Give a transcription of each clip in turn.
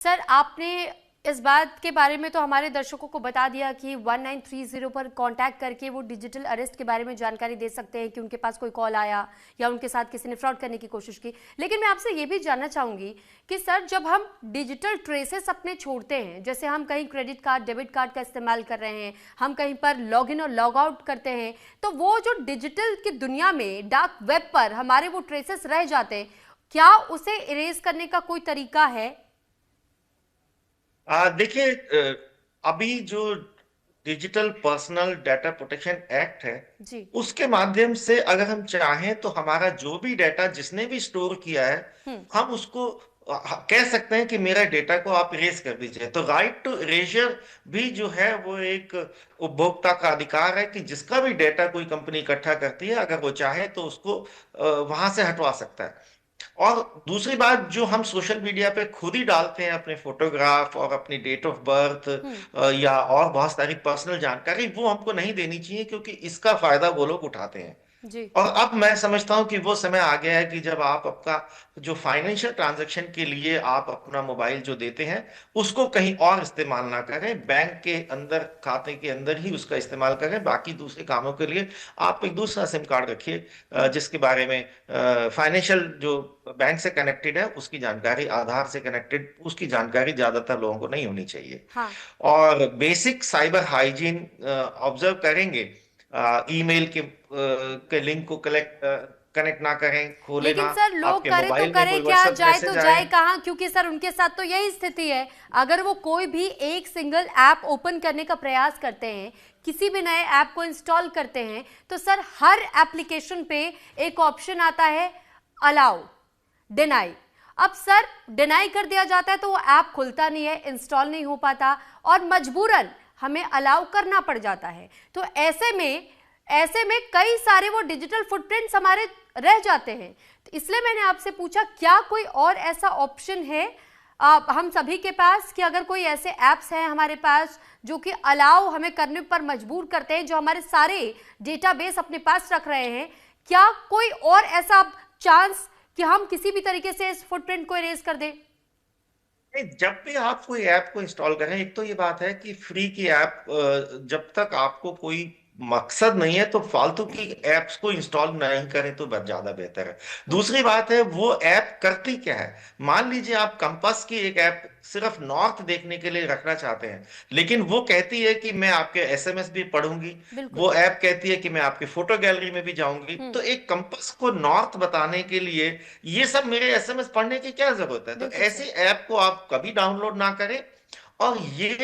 Sir आपने इस बात के बारे में तो हमारे दर्शकों को बता दिया कि 1930 पर कांटेक्ट करके वो डिजिटल अरेस्ट के बारे में जानकारी दे सकते हैं कि उनके पास कोई कॉल आया या उनके साथ किसी ने फ्रॉड करने की कोशिश की। लेकिन मैं आपसे ये भी जानना चाहूँगी कि सर जब हम डिजिटल ट्रेसेस अपने छोड़ते हैं, जैसे हम कहीं क्रेडिट कार्ड डेबिट कार्ड का इस्तेमाल कर रहे हैं, हम कहीं पर लॉग इन और लॉग आउट करते हैं, तो वो जो डिजिटल की दुनिया में डार्क वेब पर हमारे वो ट्रेसेस रह जाते हैं, क्या उसे इरेज करने का कोई तरीका है? देखिए, अभी जो digital personal data protection act है, जी। उसके माध्यम से अगर हम चाहें तो हमारा जो भी डाटा जिसने भी स्टोर किया है, हम्म। हम उसको कह सकते हैं कि मेरा डेटा को आप इरेज कर दीजिए। तो राइट टू इरेजर भी जो है वो एक उपभोक्ता का अधिकार है कि जिसका भी डेटा कोई कंपनी इकट्ठा करती है, अगर वो चाहे तो उसको वहां से हटवा सकता है। और दूसरी बात, जो हम सोशल मीडिया पे खुद ही डालते हैं अपने फोटोग्राफ और अपनी डेट ऑफ बर्थ हम्म। या और बहुत सारी पर्सनल जानकारी, वो हमको नहीं देनी चाहिए, क्योंकि इसका फायदा वो लोग उठाते हैं। जी। और अब मैं समझता हूं कि वो समय आ गया है कि जब आप आपका जो फाइनेंशियल ट्रांजैक्शन के लिए आप अपना मोबाइल जो देते हैं, उसको कहीं और इस्तेमाल ना करें, बैंक के अंदर खाते के अंदर ही उसका इस्तेमाल करें। बाकी दूसरे कामों के लिए आप एक दूसरा सिम कार्ड रखिए, हम्म। जिसके बारे में फाइनेंशियल जो बैंक से कनेक्टेड है उसकी जानकारी, आधार से कनेक्टेड उसकी जानकारी ज्यादातर लोगों को नहीं होनी चाहिए। हाँ। और बेसिक साइबर हाइजीन ऑब्जर्व करेंगे। ईमेल के लिंक को कनेक्ट ना करें, खोले ना। लेकिन सर लोग आपके करे तो मोबाइल में करे कोई क्या, व्हाट्सएप जाए तो मैसेज आए। जाए कहाँ, क्योंकि सर उनके साथ तो यही स्थिति है। अगर वो कोई भी एक सिंगल ऐप ओपन करने का प्रयास करते हैं, किसी भी नए ऐप को इंस्टॉल करते हैं, तो सर हर एप्लीकेशन पे एक ऑप्शन आता है अलाउ, डिनाई। अब सर डिनाई कर दिया जाता है तो वो ऐप खुलता नहीं है, इंस्टॉल नहीं हो पाता और मजबूरन हमें अलाउ करना पड़ जाता है। तो ऐसे में कई सारे वो डिजिटल फुटप्रिंट्स हमारे रह जाते हैं। तो इसलिए मैंने आपसे पूछा क्या कोई और ऐसा ऑप्शन है हम सभी के पास, कि अगर कोई ऐसे ऐप्स हैं हमारे पास जो कि अलाउ हमें करने पर मजबूर करते हैं, जो हमारे सारे डेटाबेस अपने पास रख रहे हैं, क्या कोई और ऐसा चांस कि हम किसी भी तरीके से इस फुटप्रिंट को इरेज कर दें? नहीं, जब भी आप कोई ऐप को इंस्टॉल करें, एक तो ये बात है कि फ्री की ऐप, जब तक आपको कोई मकसद नहीं है, तो फालतू की एप्स को इंस्टॉल नहीं करें तो बहुत ज्यादा बेहतर है। हम्म। दूसरी बात है, वो ऐप करती क्या है। मान लीजिए आप कंपास की एक ऐप सिर्फ नॉर्थ देखने के लिए रखना चाहते हैं, लेकिन वो कहती है कि मैं आपके एसएमएस भी पढ़ूंगी। बिल्कुल। वो ऐप कहती है कि मैं आपके फोटो गैलरी में भी जाऊंगी। हम्म। तो एक कंपास को नॉर्थ बताने के लिए ये सब मेरे एसएमएस पढ़ने की क्या जरूरत है। तो बिल्कुल ऐसी सर। ऐप को आप कभी डाउनलोड ना करें। और ये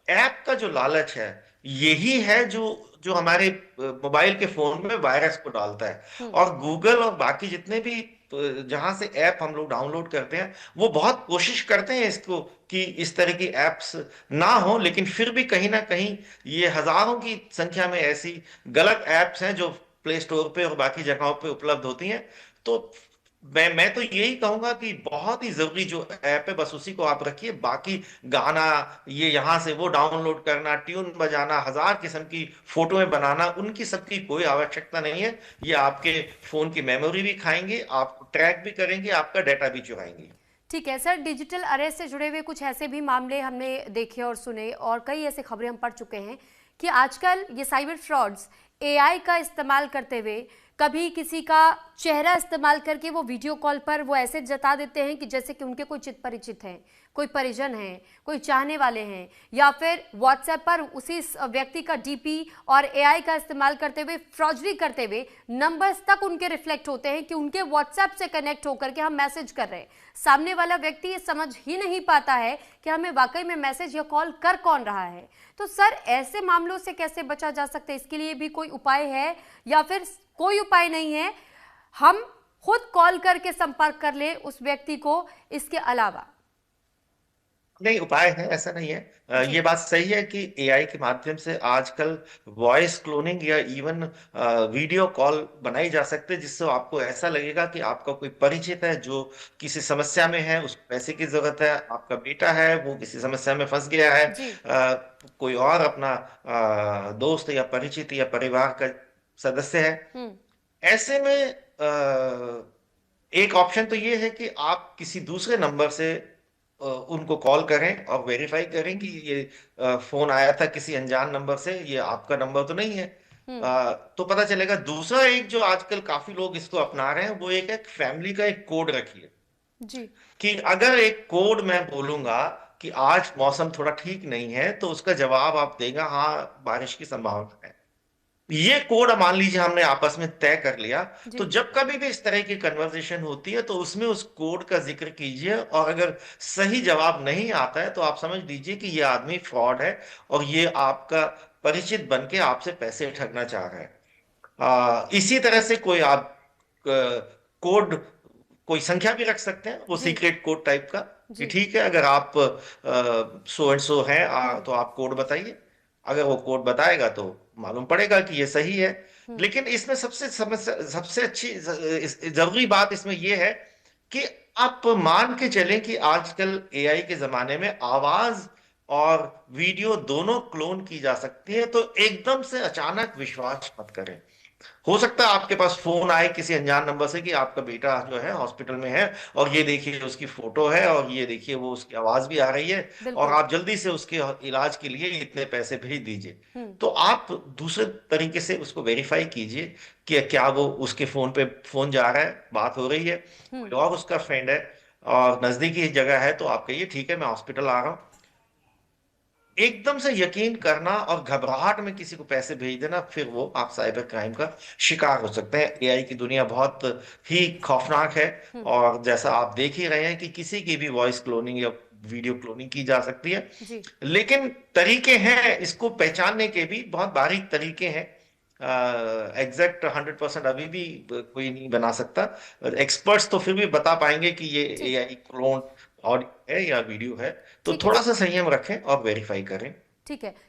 ऐप का जो लालच है, यही है जो जो हमारे मोबाइल के फोन में वायरस को डालता है। हम्म। और गूगल और बाकी जितने भी जहां से ऐप हम लोग डाउनलोड करते हैं, वो बहुत कोशिश करते हैं इसको कि इस तरह की एप्स ना हो, लेकिन फिर भी कहीं ना कहीं ये हजारों की संख्या में ऐसी गलत एप्स हैं जो प्ले स्टोर पे और बाकी जगहों पे उपलब्ध होती हैं। तो मैं तो यही कहूंगा कि बहुत ही जरूरी जो ऐप है, बस उसी को आप रखिए। बाकी गाना, ये यहाँ से वो डाउनलोड करना, ट्यून बजाना, हजार किस्म की फोटोएं बनाना, उनकी सबकी कोई आवश्यकता नहीं है। ये आपके फोन की मेमोरी भी खाएंगे, आपको ट्रैक भी करेंगे, आपका डाटा भी चुराएंगे। ठीक है सर, डिजिटल अरेस्ट से जुड़े हुए कुछ ऐसे भी मामले हमने देखे और सुने और कई ऐसे खबरें हम पढ़ चुके हैं कि आजकल ये साइबर फ्रॉड्स एआई का इस्तेमाल करते हुए, कभी किसी का चेहरा इस्तेमाल करके वो वीडियो कॉल पर वो ऐसे जता देते हैं कि जैसे कि उनके कोई चित परिचित हैं, कोई परिजन हैं, कोई चाहने वाले हैं, या फिर व्हाट्सएप पर उसी व्यक्ति का डीपी और एआई का इस्तेमाल करते हुए फ्रॉडरी करते हुए नंबर्स तक उनके रिफ्लेक्ट होते हैं कि उनके व्हाट्सएप से कनेक्ट होकर के हम मैसेज कर रहे हैं। सामने वाला व्यक्ति ये समझ ही नहीं पाता है कि हमें वाकई में मैसेज या कॉल कर कौन रहा है। तो सर ऐसे मामलों से कैसे बचा जा सकता है, इसके लिए भी कोई उपाय है या फिर कोई उपाय नहीं है, हम खुद कॉल करके संपर्क कर ले उस व्यक्ति को, इसके अलावा? नहीं, उपाय है, ऐसा नहीं है। ये जी। बात सही है कि एआई के माध्यम से आजकल वॉइस क्लोनिंग या इवन वीडियो कॉल बनाई जा सकते हैं, जिससे आपको ऐसा लगेगा कि आपका कोई परिचित है जो किसी समस्या में है, उसको पैसे की जरूरत है, आपका बेटा है वो किसी समस्या में फंस गया है, जी। कोई और अपना दोस्त या परिचित या परिवार का सदस्य है। हम्म। ऐसे में एक ऑप्शन तो ये है कि आप किसी दूसरे नंबर से उनको कॉल करें और वेरीफाई करें कि ये फोन आया था किसी अनजान नंबर से, ये आपका नंबर तो नहीं है। हम्म। तो पता चलेगा। दूसरा एक जो आजकल काफी लोग इसको अपना रहे हैं, वो एक है फैमिली का एक कोड रखिए। जी। कि अगर एक कोड मैं बोलूंगा कि आज मौसम थोड़ा ठीक नहीं है, तो उसका जवाब आप देगा हाँ बारिश की संभावना है। ये कोड मान लीजिए हमने आपस में तय कर लिया। तो जी। जब कभी भी इस तरह की कन्वर्सेशन होती है तो उसमें उस कोड का जिक्र कीजिए, और अगर सही जवाब नहीं आता है तो आप समझ लीजिए कि ये आदमी फ्रॉड है और ये आपका परिचित बन के आपसे पैसे ठगना चाह रहा है। इसी तरह से कोई आप कोड, कोई संख्या भी रख सकते हैं, वो जी। सीक्रेट कोड टाइप का। कि जी। ठीक है, अगर आप सो एंड सो है, हम्म। तो आप कोड बताइए। अगर वो कोड बताएगा तो मालूम पड़ेगा कि ये सही है। हम्म। लेकिन इसमें सबसे समस्या, सबसे अच्छी जरूरी बात इसमें यह है कि आप मान के चलें कि आजकल एआई के जमाने में आवाज और वीडियो दोनों क्लोन की जा सकती है। तो एकदम से अचानक विश्वास मत करें। हो सकता है आपके पास फोन आए किसी अनजान नंबर से कि आपका बेटा जो है हॉस्पिटल में है, और ये देखिए उसकी फोटो है, और ये देखिए वो उसकी आवाज भी आ रही है, और बिल्कुल। आप जल्दी से उसके इलाज के लिए इतने पैसे भेज दीजिए। हम्म। तो आप दूसरे तरीके से उसको वेरीफाई कीजिए कि क्या वो उसके फोन पे फोन जा रहा है, बात हो रही है, हम्म। कोई और उसका फ्रेंड है और नजदीकी जगह है, तो आप कहिए ठीक है मैं हॉस्पिटल आ रहा हूँ। एकदम से यकीन करना और घबराहट में किसी को पैसे भेज देना, फिर वो आप साइबर क्राइम का शिकार हो सकते हैं। एआई की दुनिया बहुत ही खौफनाक है। हम्म। और जैसा आप देख ही रहे हैं कि किसी की भी वॉइस क्लोनिंग या वीडियो क्लोनिंग की जा सकती है। जी। लेकिन तरीके हैं इसको पहचानने के भी, बहुत बारीक तरीके हैं। एग्जैक्ट 100% अभी भी कोई नहीं बना सकता। एक्सपर्ट्स तो फिर भी बता पाएंगे कि ये ठीक है। एआई क्लोन ऑडियो है या वीडियो है। तो ठीक है। थोड़ा सा संयम रखें और वेरीफाई करें। ठीक है।